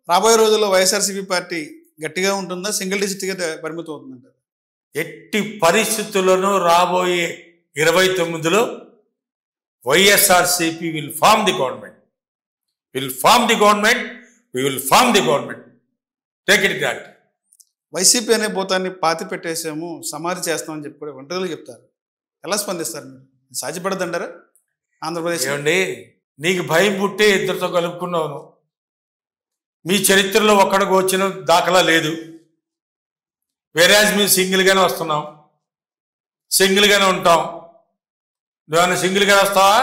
రాబోయే రోజుల్లో వైఎస్ఆర్సీపీ పార్టీ గట్టిగా ఉంటుందా, సింగిల్ డిజిట్గా పరిమితం అవుతుందంటారు? ఎట్టి పరిస్థితుల్లోనూ రాబోయే 29లో YSRCP will form the government, take it grant. YCP అనే భూతాన్ని పాతి పెట్టేసాము, సమాధి చేస్తామని చెప్పి కూడా ఒంటరిగా చెప్తారు. ఎలా స్పందిస్తారు మీరు? సాధ్యపడదంటారా ఆంధ్రప్రదేశ్? ఏమండి, నీకు భయం పుట్టే ఇద్దరితో కలుపుకున్నావు. మీ చరిత్రలో ఒక్కడికి వచ్చిన దాఖలా లేదు. వేరేజ్ మేము సింగిల్గానే వస్తున్నాం, సింగిల్గానే ఉంటాం. నువ్వేమన్నా సింగిల్గానే వస్తావా?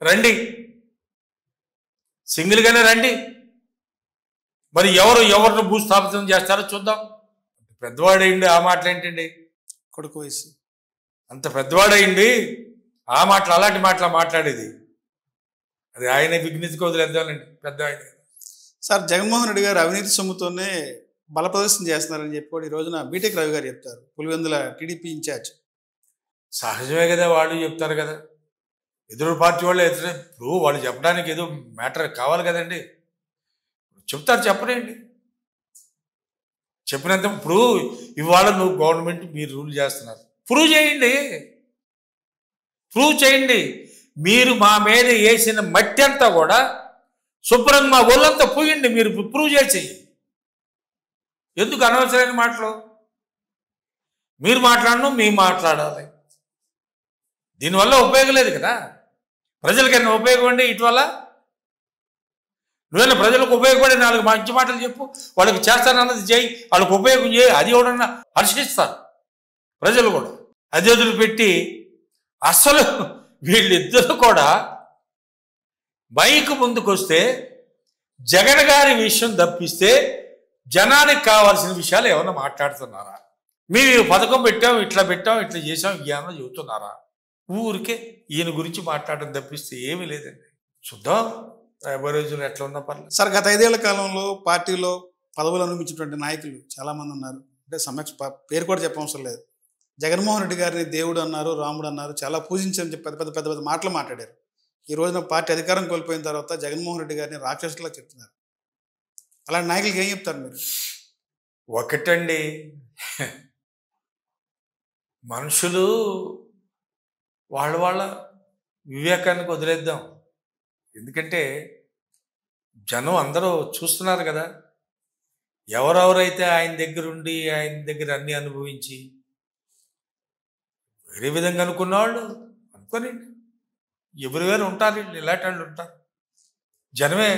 రండి, సింగిల్గానే రండి. మరి ఎవరిని భూస్థాపితం చేస్తారో చూద్దాం. పెద్దవాడయిండి ఆ మాటలు ఏంటండి? కొడుకు వయసు అంత పెద్దవాడయింది ఆ మాటలు, అలాంటి మాటలు మాట్లాడేది. అది ఆయన విఘ్నతకు వదిలేద్దామండి, పెద్ద ఆయన. సార్, జగన్మోహన్ రెడ్డి గారు అవినీతి సొమ్ముతోనే బల ప్రదర్శన చేస్తున్నారని చెప్పి ఈ రోజున బీటెక్ రవి గారు చెప్తారు, పులివెందుల టీడీపీ ఇన్ఛార్జ్. సహజమే కదా, వాళ్ళు చెప్తారు కదా. ఎదురు పార్టీ వాళ్ళు ఇప్పుడు వాళ్ళు చెప్పడానికి ఏదో మ్యాటర్ కావాలి కదండి. చెప్తారు, చెప్పలేండి. చెప్పినంత ఇప్పుడు ఇవాళ నువ్వు గవర్నమెంట్ మీరు రూల్ చేస్తున్నారు, ప్రూవ్ చేయండి. మీరు మా మీద వేసిన మట్టి అంతా కూడా శుభ్రంగా మా ఒళ్ళంతా పోయండి, మీరు ప్రూవ్ చేసి. ఎందుకు అనవసరమైన మాటలు? మీరు మాట్లాడను, మేము మాట్లాడాలి. దీనివల్ల ఉపయోగం లేదు కదా. ప్రజలకైనా ఉపయోగం అండి ఇటువల్ల? నువ్వైనా ప్రజలకు ఉపయోగపడే 4 మంచి మాటలు చెప్పు, వాళ్ళకి చేస్తానన్నది చేయి, వాళ్ళకి ఉపయోగం చేయి. అది ఎవడన్నా హర్షిస్తారు ప్రజలు కూడా. అది వదిలిపెట్టి అసలు వీళ్ళిద్దరూ కూడా మైకు ముందుకు వస్తే జగన్ గారి విషయం తప్పిస్తే జనానికి కావాల్సిన విషయాలు ఏమన్నా మాట్లాడుతున్నారా? మేము పథకం పెట్టాం, ఇట్లా చేసాం, ఏమన్నా చెబుతున్నారా? ఊరికే ఈయన గురించి మాట్లాడడం తప్పిస్తే ఏమీ లేదండి. చూద్దాం రాబోయే రోజులు ఎట్లా ఉన్నా పర్లేదు. సార్, గత 5 ఏళ్ల కాలంలో పార్టీలో పదవులు అనుభవించినటువంటి నాయకులు చాలామంది ఉన్నారు. అంటే పేరు కూడా చెప్పవసరం లేదు. జగన్మోహన్ రెడ్డి గారిని దేవుడు అన్నారు, రాముడు అన్నారు, చాలా పూజించని చెప్పి పెద్ద పెద్ద మాటలు మాట్లాడారు. ఈ రోజున పార్టీ అధికారం కోల్పోయిన తర్వాత జగన్మోహన్ రెడ్డి గారిని రాక్షసులా చెప్తున్నారు. అలాంటి నాయకులకి ఏం చెప్తారు మీరు? ఒకటండి, మనుషులు వాళ్ళ వివేకానికి వదిలేద్దాం. ఎందుకంటే జనం అందరూ చూస్తున్నారు కదా. ఎవరెవరైతే ఆయన దగ్గర అన్ని అనుభవించి వేరే విధంగా అనుకున్న వాళ్ళు అనుకోనండి, ఎవరు వేరు ఉంటారు, ఇలాంటి వాళ్ళు ఉంటారు. జనమే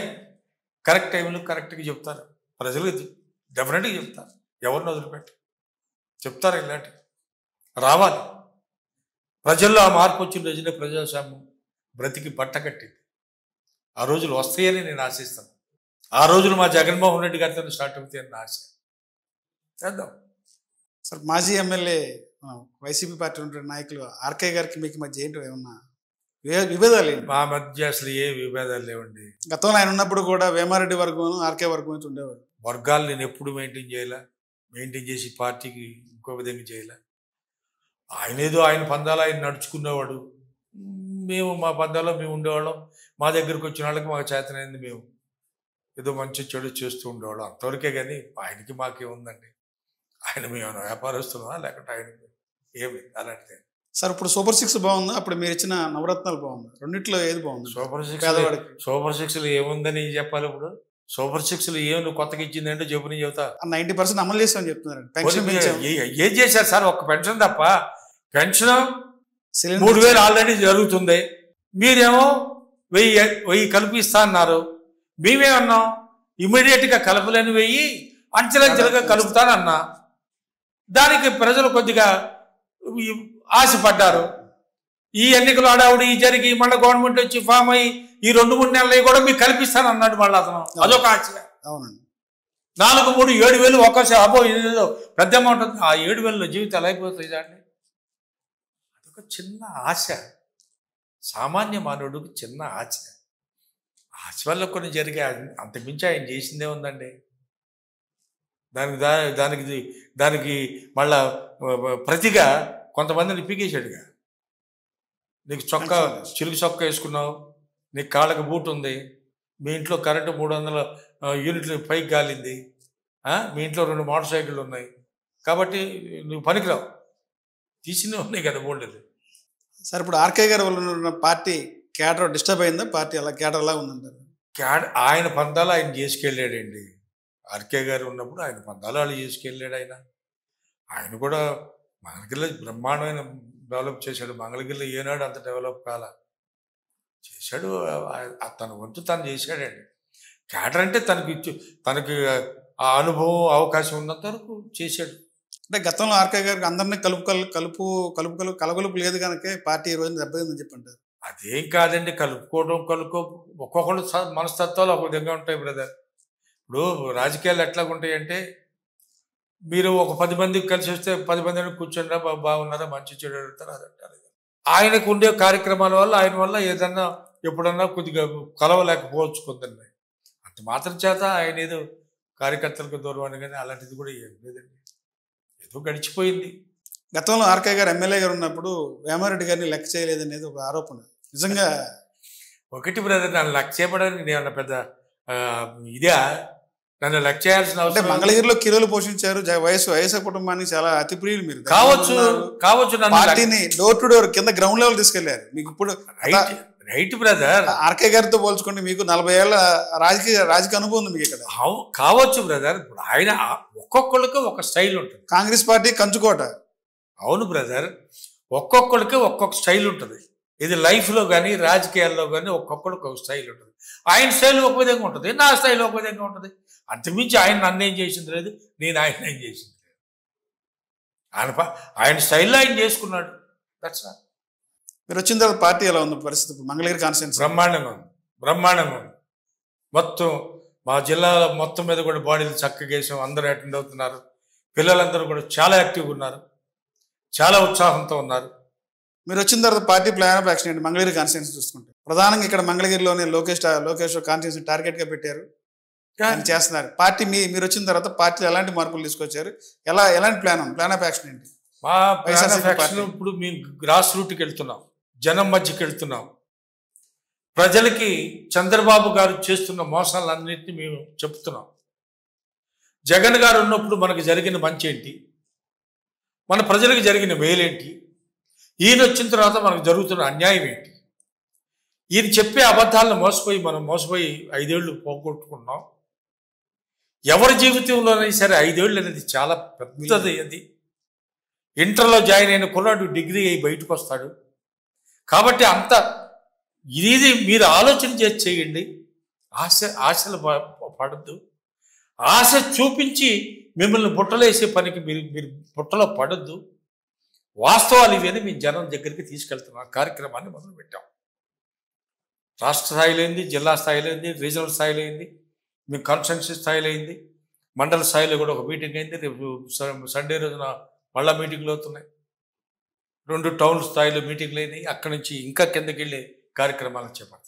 కరెక్ట్ టైంలో కరెక్ట్గా చెప్తారు, ప్రజలు డెఫినెట్గా చెప్తారు. ఎవరిని వదిలిపెట్టి చెప్తారు. ఇలాంటి రావాలి. ప్రజల్లో ఆ మార్పు వచ్చిన రోజునే ప్రజాస్వామ్యం బ్రతికి బట్ట కట్టింది. ఆ రోజులు వస్తాయని నేను ఆశిస్తాను. ఆ రోజులు మా జగన్మోహన్ రెడ్డి గారితో స్టార్ట్ అవుతాయని నా ఆశ. చేద్దాం. సార్, మాజీ ఎమ్మెల్యే వైసీపీ పార్టీ ఉండే నాయకులు ఆర్కే గారికి మీకు మధ్య ఏంటో ఏమన్నా విభేదాలు? మా మధ్య అసలు ఏ విభేదాలు లేవండి. గతంలో ఆయన ఉన్నప్పుడు కూడా వేమారెడ్డి వర్గం, ఆర్కే వర్గం అయితే ఉండేవాడు. వర్గాలు నేను ఎప్పుడు మెయింటైన్ చేసి పార్టీకి ఇంకో విధంగా చేయలే. ఆయన పందాలు ఆయన నడుచుకునేవాడు, మేము మా పందాలో మేము ఉండేవాళ్ళం. మా దగ్గరికి వచ్చిన వాళ్ళకి మాకు చేతనైంది మేము ఏదో మంచి చెడు చేస్తూ ఉండేవాళ్ళం, అంతవరకే. కానీ ఆయనకి మాకేముందండి? ఆయన మేము వ్యాపారస్తున్నామా లేకపోతే ఆయనకి ఏమి అలాంటిదే. సార్, ఇప్పుడు సూపర్ 6 బాగుందా? అప్పుడు మీరు ఇచ్చిన నవరత్నాలు బాగుందా? రెండిట్లో ఏది బాగుంది? సూపర్ 6లో ఏముందని చెప్పాలి ఇప్పుడు? సూపర్ 6లో ఏమి నువ్వు కొత్తగా ఇచ్చిందంటే చెప్పు, నేను చెబుతా. 90% అమలు చేస్తామని చెప్తున్నారు. ఏం చేశారు సార్? ఒక్క పెన్షన్ తప్ప. పెన్షన్ 3000 ఆల్రెడీ జరుగుతుంది. మీరేమో 1000 కల్పిస్తా అన్నారు. మేమేమన్నాం? ఇమీడియట్గా కలపలేని 1000 అంచెలంచెలుగా కలుపుతానన్నా. దానికి ప్రజలు కొద్దిగా ఆశపడ్డారు. ఈ ఎన్నికలు ఆడావుడు ఈ జరిగి మళ్ళీ గవర్నమెంట్ వచ్చి ఫామ్ అయ్యి ఈ 2-3 నెలలు కూడా మీకు కల్పిస్తాను అన్నాడు మళ్ళీ అతను. అదొక ఆశ. అవునండి. 4-3 7,000 ఒక్కసారి అబ్బో ఇదేదో పెద్ద అమౌంట్. ఆ 7,000లో జీవితాలు అయిపోతాయి దాన్ని. అదొక చిన్న ఆశ, సామాన్య మానవుడికి చిన్న ఆశ. ఆశ వల్ల కొన్ని జరిగే, అంతకుమించి ఆయన చేసిందే ఉందండి. దానికి మళ్ళా ప్రతిగా కొంతమందిని పీకేశాడుగా. నీకు చిలుకు చొక్కా వేసుకున్నావు, నీకు కాళ్ళకి బూట్ ఉంది, మీ ఇంట్లో కరెంటు 300 యూనిట్లు పైకి గాలింది, మీ ఇంట్లో 2 మోటార్ సైకిళ్ళు ఉన్నాయి, కాబట్టి నువ్వు పనికిరావు. తీసినవి ఉన్నాయి కదా బోల్డెలు. సార్ ఇప్పుడు ఆర్కే గారి వల్ల ఉన్న పార్టీ క్యాడర్ డిస్టర్బ్ అయిందా? పార్టీ అలా క్యాడర్ అలా ఉందంటారు? ఆయన పందాలు ఆయన చేసుకెళ్ళాడండి. ఆర్కే గారు ఉన్నప్పుడు ఆయన పందాలు వాళ్ళు చేసుకెళ్ళాడు. ఆయన కూడా మంగళగిరిలో బ్రహ్మాండమైన డెవలప్ చేశాడు. మంగళగిరిలో ఏనాడు అంత డెవలప్ కాల చేశాడు. తన వంతు తను చేశాడండి. క్యాడర్ అంటే తనకి ఆ అనుభవం అవకాశం ఉన్నంత వరకు చేశాడు. అంటే గతంలో ఆర్కే గారికి అందరినీ కలగలుపు లేదు కనుక పార్టీ ఈ రోజున దెబ్బతిందని చెప్పంటారు. అదేం కాదండి, ఒక్కొక్కళ్ళు మనస్తత్వాలు ఒక విధంగా ఉంటాయి బ్రదర్. ఇప్పుడు రాజకీయాలు ఎట్లా ఉంటాయంటే, మీరు ఒక 10 మందికి కలిసి వస్తే 10 మందిని కూర్చొని బాగున్నారా, మంచి చెడు అడుగుతారు, అది అంటారు. ఆయనకు ఉండే కార్యక్రమాల వల్ల ఆయన వల్ల ఏదన్నా ఎప్పుడన్నా కొద్దిగా కలవలేకపోవచ్చు కొందరిని. అంత మాత్రం చేత ఆయన ఏదో కార్యకర్తలకు దూరం అని కానీ అలాంటిది కూడా ఏం లేదండి. ఏదో గడిచిపోయింది. గతంలో ఆర్కే గారు ఎమ్మెల్యే గారు ఉన్నప్పుడు వేమారెడ్డి గారిని లెక్క చేయలేదనేది ఒక ఆరోపణ. నిజంగా ఒకటి బ్రదర్, నన్ను లెక్క చేయడానికి నేను పెద్ద ఇదే నన్ను లెక్క చేయాల్సిన అవసరం. మంగళగిరిలో కిలోలు పోషించారు. వయసు కుటుంబానికి చాలా అతి ప్రియులు మీరు. కావచ్చు పార్టీని డోర్ టు డోర్ కింద గ్రౌండ్ లెవెల్ తీసుకెళ్లారు. మీకు ఇప్పుడు రైట్ బ్రదర్, ఆర్కే గారితో పోల్చుకోండి, మీకు 40 ఏళ్ల రాజకీయ అనుభవం ఉంది మీకు ఇక్కడ. కావచ్చు బ్రదర్. ఇప్పుడు ఆయన ఒక్కొక్కరికి ఒక స్టైల్ ఉంటుంది. కాంగ్రెస్ పార్టీ కంచుకోట. అవును బ్రదర్, ఒక్కొక్కరికి ఒక్కొక్క స్టైల్ ఉంటుంది. ఇది లైఫ్లో కానీ రాజకీయాల్లో కానీ ఒక్కొక్కరికి ఒక స్టైల్ ఉంటుంది. ఆయన స్టైల్ ఒక విధంగా ఉంటుంది, నా స్టైల్ ఒక విధంగా ఉంటుంది. అంతకుమించి ఆయన నన్ను ఏం చేసింది లేదు, నేను ఆయన ఏం చేసింది లేదు. ఆయన స్టైల్లో ఆయన చేసుకున్నాడు. That's all. మీరు వచ్చిన తర్వాత పార్టీ ఎలా ఉంది పరిస్థితి? మంగళగిరి కాన్స్టిట్యున్సీ బ్రహ్మాండంగా ఉంది. మొత్తం మా జిల్లాలో మొత్తం మీద కూడా బాడీలు చక్కగా వేసాం. అందరూ అటెండ్ అవుతున్నారు. పిల్లలందరూ కూడా చాలా యాక్టివ్గా ఉన్నారు, చాలా ఉత్సాహంతో ఉన్నారు. మీరు వచ్చిన తర్వాత పార్టీ ప్లాన్ ఆఫ్ యాక్షన్ ఏంటి? మంగళగిరి కాన్స్టిట్యున్సీ చూసుకుంటే ప్రధానంగా ఇక్కడ మంగళగిరిలోనే లోకేష్ కాన్స్టిట్యున్సీ టార్గెట్గా పెట్టారు, చేస్తున్నారు. పార్టీ మీరు వచ్చిన తర్వాత పార్టీలో ఎలాంటి మార్పులు తీసుకొచ్చారు? ఎలాంటి ప్లాన్ ఆఫ్ యాక్షన్ ఏంటి? మా ప్లాన్ ఆఫ్ యాక్షన్ ఇప్పుడు మేము గ్రాస్ రూట్కి వెళ్తున్నాం, జనం మధ్యకి వెళ్తున్నాం. ప్రజలకి చంద్రబాబు గారు చేస్తున్న మోసాలన్నింటినీ మేము చెప్తున్నాం. జగన్ గారు ఉన్నప్పుడు మనకు జరిగిన మంచి ఏంటి, మన ప్రజలకు జరిగిన మేలేంటి, ఈయన వచ్చిన తర్వాత మనకు జరుగుతున్న అన్యాయం ఏంటి, ఈయన చెప్పే అబద్ధాలను మనం మోసపోయి 5 ఏళ్ళు పోగొట్టుకున్నాం. ఎవరి జీవితంలోనైనా సరే 5 ఏళ్ళు అనేది చాలా పెద్దది. అది ఇంటర్లో జాయిన్ అయిన కుర్రాడు డిగ్రీ అయి బయటకు వస్తాడు. కాబట్టి ఇది మీరు ఆలోచన చేసి చేయండి. ఆశలు పడద్దు. ఆశ చూపించి మిమ్మల్ని బుట్టలేసే పనికి మీరు బుట్టలో పడద్దు. వాస్తవాలు ఇవన్నీ మేము జనం దగ్గరికి తీసుకెళ్తున్నాం. కార్యక్రమాన్ని మొదలుపెట్టాం. రాష్ట్ర స్థాయిలో అయింది, జిల్లా స్థాయిలో అయింది, రీజనల్ స్థాయిలో అయింది, మీ కాన్స్టిట్యున్సీ స్థాయిలో అయింది, మండల స్థాయిలో కూడా ఒక మీటింగ్ అయింది. రేపు సండే రోజున మళ్ళా మీటింగ్లు అవుతున్నాయి. 2 టౌన్ స్థాయిలో మీటింగ్లు అయినాయి. అక్కడి నుంచి ఇంకా కిందకి వెళ్ళే కార్యక్రమాలు చేపడతాం.